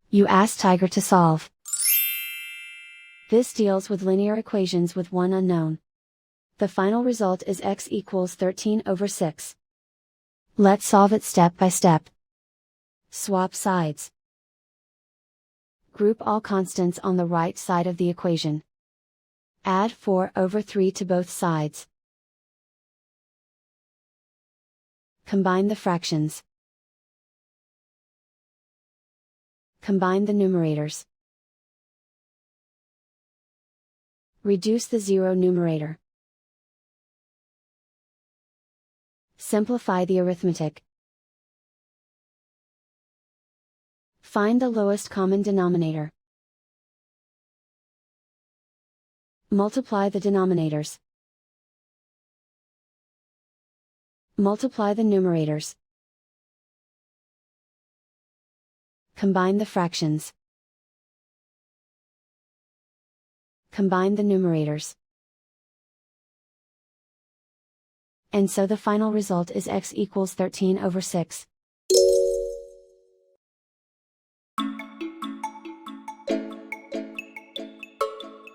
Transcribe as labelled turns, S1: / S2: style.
S1: You ask Tiger to solve. This deals with linear equations with one unknown. The final result is x equals 13/6. Let's solve it step by step. Swap sides. Group all constants on the right side of the equation. Add 4/3 to both sides. Combine the fractions. Combine the numerators. Reduce the zero numerator. Simplify the arithmetic. Find the lowest common denominator. Multiply the denominators. Multiply the numerators. Combine the fractions. Combine the numerators. And so the final result is x equals 13/6.